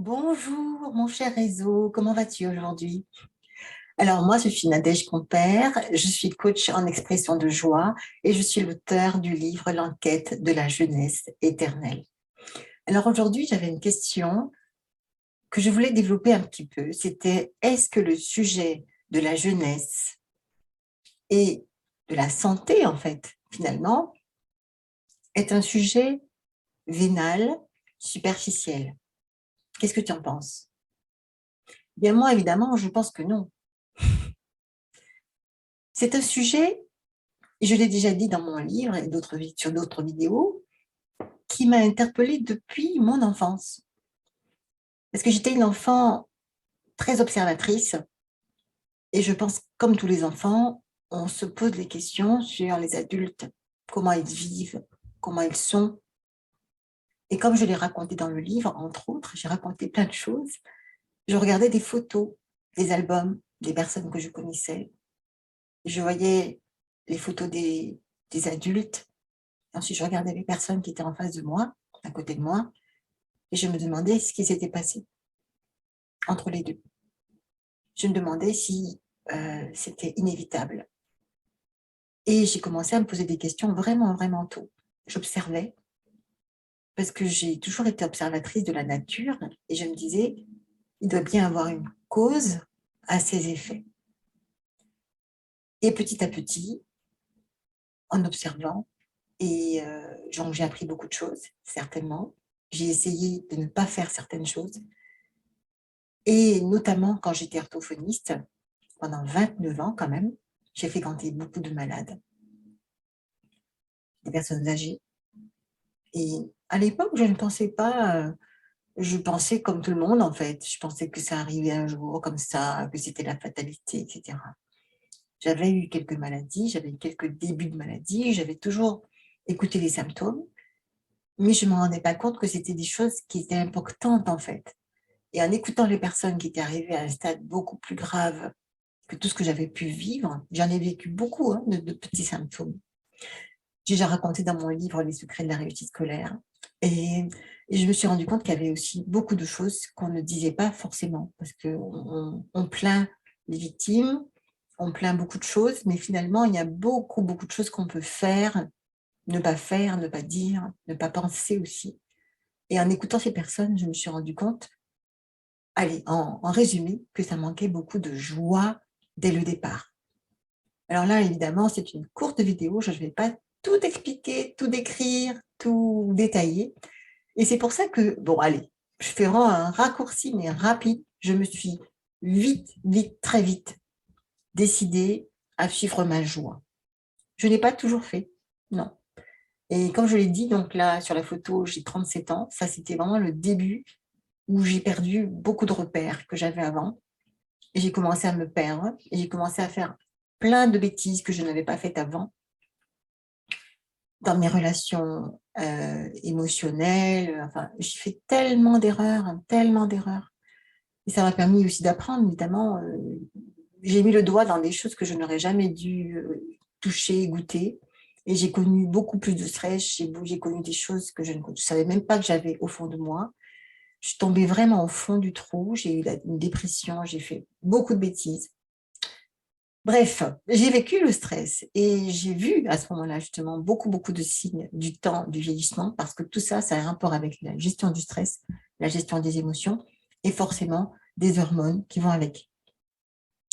Bonjour mon cher réseau, comment vas-tu aujourd'hui? Alors moi je suis Nadège Compère, je suis coach en expression de joie et je suis l'auteur du livre L'enquête de la jeunesse éternelle. Alors aujourd'hui j'avais une question que je voulais développer un petit peu, c'était est-ce que le sujet de la jeunesse et de la santé en fait finalement est un sujet vénal, superficiel? Qu'est-ce que tu en penses? Bien moi évidemment je pense que non. C'est un sujet, je l'ai déjà dit dans mon livre et sur d'autres vidéos, qui m'a interpellée depuis mon enfance. Parce que j'étais une enfant très observatrice et je pense, comme tous les enfants, on se pose des questions sur les adultes, comment ils vivent, comment ils sont. Et comme je l'ai raconté dans le livre, entre autres, j'ai raconté plein de choses. Je regardais des photos, des albums, des personnes que je connaissais. Je voyais les photos des adultes. Ensuite, je regardais les personnes qui étaient en face de moi, à côté de moi, et je me demandais ce qui s'était passé entre les deux. Je me demandais si c'était inévitable. Et j'ai commencé à me poser des questions vraiment, vraiment tôt. J'observais, parce que j'ai toujours été observatrice de la nature, et je me disais, il doit bien avoir une cause à ces effets. Et petit à petit, en observant, et j'ai appris beaucoup de choses, certainement. J'ai essayé de ne pas faire certaines choses, et notamment quand j'étais orthophoniste, pendant 29 ans quand même, j'ai fréquenté beaucoup de malades, des personnes âgées. Et à l'époque, je ne pensais pas, je pensais comme tout le monde en fait. Je pensais que ça arrivait un jour comme ça, que c'était la fatalité, etc. J'avais eu quelques maladies, j'avais eu quelques débuts de maladies, j'avais toujours écouté les symptômes, mais je ne me rendais pas compte que c'était des choses qui étaient importantes en fait. Et en écoutant les personnes qui étaient arrivées à un stade beaucoup plus grave que tout ce que j'avais pu vivre, j'en ai vécu beaucoup de petits symptômes. J'ai déjà raconté dans mon livre Les secrets de la réussite scolaire. Et je me suis rendu compte qu'il y avait aussi beaucoup de choses qu'on ne disait pas forcément, parce qu'on plaint les victimes, on plaint beaucoup de choses, mais finalement, il y a beaucoup, beaucoup de choses qu'on peut faire, ne pas dire, ne pas penser aussi. Et en écoutant ces personnes, je me suis rendu compte, allez, en résumé, que ça manquait beaucoup de joie dès le départ. Alors là, évidemment, c'est une courte vidéo, je ne vais pas tout expliquer, tout décrire, tout détailler. Et c'est pour ça que, bon, allez, je fais vraiment un raccourci, mais rapide. Je me suis vite, très vite décidée à suivre ma joie. Je ne l'ai pas toujours fait, non. Et comme je l'ai dit, donc là, sur la photo, j'ai 37 ans. Ça, c'était vraiment le début où j'ai perdu beaucoup de repères que j'avais avant. Et j'ai commencé à me perdre. Et j'ai commencé à faire plein de bêtises que je n'avais pas faites avant dans mes relations émotionnelles. Enfin, j'ai fait tellement d'erreurs, hein, tellement d'erreurs. Et ça m'a permis aussi d'apprendre, évidemment. J'ai mis le doigt dans des choses que je n'aurais jamais dû toucher, goûter. Et j'ai connu beaucoup plus de stress. J'ai connu des choses que je ne savais même pas que j'avais au fond de moi. Je suis tombée vraiment au fond du trou. J'ai eu une dépression. J'ai fait beaucoup de bêtises. Bref, j'ai vécu le stress et j'ai vu à ce moment-là justement beaucoup de signes du temps, du vieillissement, parce que tout ça, ça a un rapport avec la gestion du stress, la gestion des émotions et forcément des hormones qui vont avec.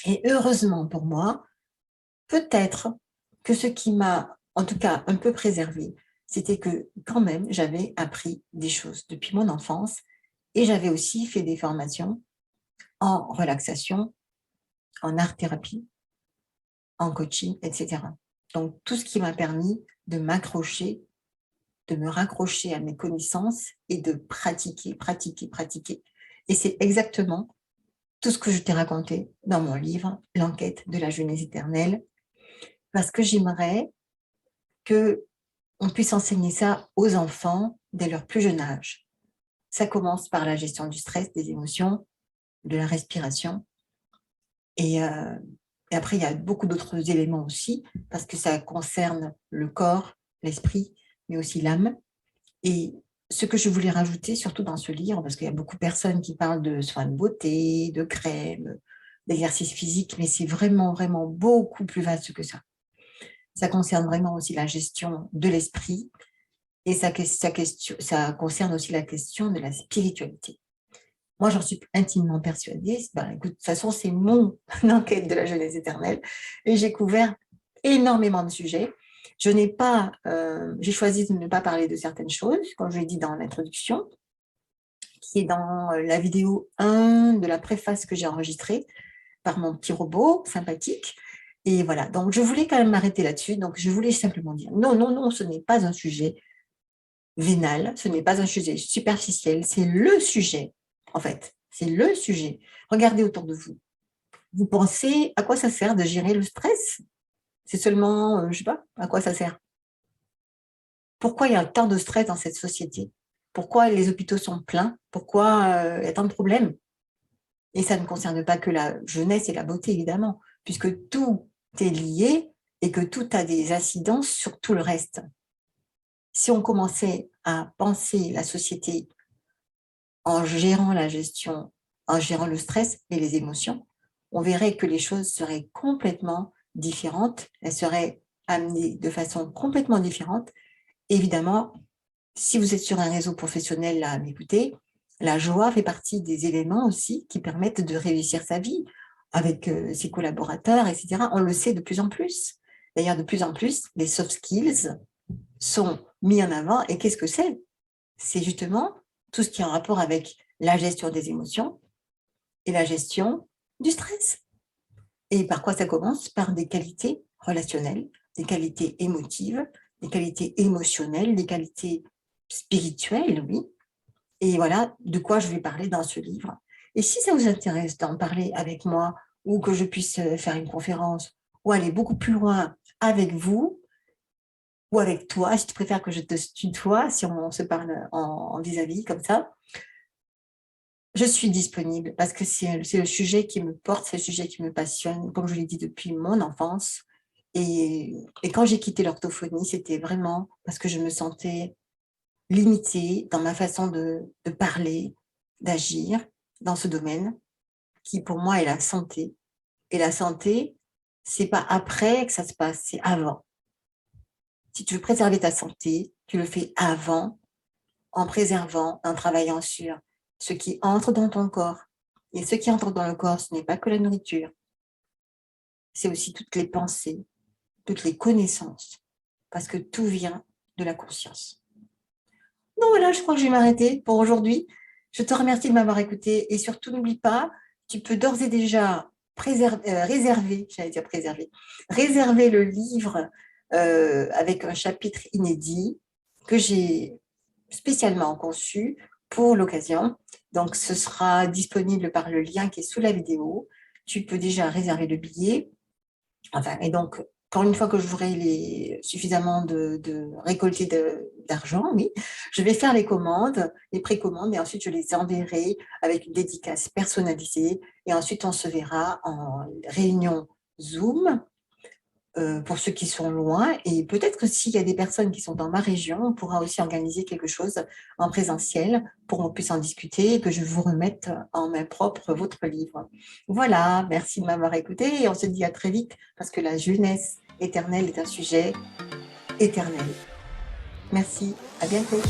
Et heureusement pour moi, peut-être que ce qui m'a en tout cas un peu préservée, c'était que quand même j'avais appris des choses depuis mon enfance et j'avais aussi fait des formations en relaxation, en art-thérapie, en coaching, etc. Donc, tout ce qui m'a permis de m'accrocher, de me raccrocher à mes connaissances et de pratiquer. Et c'est exactement tout ce que je t'ai raconté dans mon livre, L'enquête de la jeunesse éternelle, parce que j'aimerais qu'on puisse enseigner ça aux enfants dès leur plus jeune âge. Ça commence par la gestion du stress, des émotions, de la respiration. Et, euh, et après, il y a beaucoup d'autres éléments aussi, parce que ça concerne le corps, l'esprit, mais aussi l'âme. Et ce que je voulais rajouter, surtout dans ce livre, parce qu'il y a beaucoup de personnes qui parlent de soins de beauté, de crème, d'exercice physique, mais c'est vraiment, vraiment beaucoup plus vaste que ça. Ça concerne vraiment aussi la gestion de l'esprit et ça concerne aussi la question de la spiritualité. Moi, j'en suis intimement persuadée. Ben, écoute, de toute façon, c'est mon enquête de la jeunesse éternelle et j'ai couvert énormément de sujets. J'ai choisi de ne pas parler de certaines choses, comme je l'ai dit dans l'introduction, qui est dans la vidéo 1 de la préface que j'ai enregistrée par mon petit robot sympathique. Et voilà, donc je voulais quand même m'arrêter là-dessus. Donc, je voulais simplement dire, non, non, non, ce n'est pas un sujet vénal, ce n'est pas un sujet superficiel, c'est le sujet, en fait. C'est le sujet. Regardez autour de vous. Vous pensez à quoi ça sert de gérer le stress? C'est seulement, je ne sais pas, à quoi ça sert? Pourquoi il y a tant de stress dans cette société? Pourquoi les hôpitaux sont pleins? Pourquoi il y a tant de problèmes? Et ça ne concerne pas que la jeunesse et la beauté, évidemment, puisque tout est lié et que tout a des incidences sur tout le reste. Si on commençait à penser la société en gérant la gestion, en gérant le stress et les émotions, on verrait que les choses seraient complètement différentes, elles seraient amenées de façon complètement différente. Évidemment, si vous êtes sur un réseau professionnel là, à m'écouter, la joie fait partie des éléments aussi qui permettent de réussir sa vie avec ses collaborateurs, etc. On le sait de plus en plus. D'ailleurs, de plus en plus, les soft skills sont mis en avant. Et qu'est-ce que c'est? C'est justement tout ce qui est en rapport avec la gestion des émotions et la gestion du stress. Et par quoi ça commence? Par des qualités relationnelles, des qualités émotives, des qualités émotionnelles, des qualités spirituelles, oui. Et voilà de quoi je vais parler dans ce livre. Et si ça vous intéresse d'en parler avec moi ou que je puisse faire une conférence ou aller beaucoup plus loin avec vous ou avec toi, si tu préfères que je te tutoie, si on se parle en vis-à-vis comme ça, je suis disponible parce que c'est le sujet qui me porte, c'est le sujet qui me passionne, comme je l'ai dit depuis mon enfance. Et quand j'ai quitté l'orthophonie, c'était vraiment parce que je me sentais limitée dans ma façon de parler, d'agir dans ce domaine qui pour moi est la santé. Et la santé, c'est pas après que ça se passe, c'est avant. Si tu veux préserver ta santé, tu le fais avant, en préservant, en travaillant sur ce qui entre dans ton corps. Et ce qui entre dans le corps, ce n'est pas que la nourriture, c'est aussi toutes les pensées, toutes les connaissances, parce que tout vient de la conscience. Donc voilà, je crois que je vais m'arrêter pour aujourd'hui. Je te remercie de m'avoir écouté et surtout n'oublie pas, tu peux d'ores et déjà réserver le livre avec un chapitre inédit que j'ai spécialement conçu pour l'occasion. Donc, ce sera disponible par le lien qui est sous la vidéo. Tu peux déjà réserver le billet. Enfin, et donc, quand une fois que j'aurai suffisamment de récolté d'argent, oui, je vais faire les commandes, les précommandes, et ensuite je les enverrai avec une dédicace personnalisée. Et ensuite, on se verra en réunion Zoom pour ceux qui sont loin. Et peut-être que s'il y a des personnes qui sont dans ma région, on pourra aussi organiser quelque chose en présentiel pour qu'on puisse en discuter et que je vous remette en main propre votre livre. Voilà, merci de m'avoir écouté et on se dit à très vite parce que la jeunesse éternelle est un sujet éternel. Merci, à bientôt.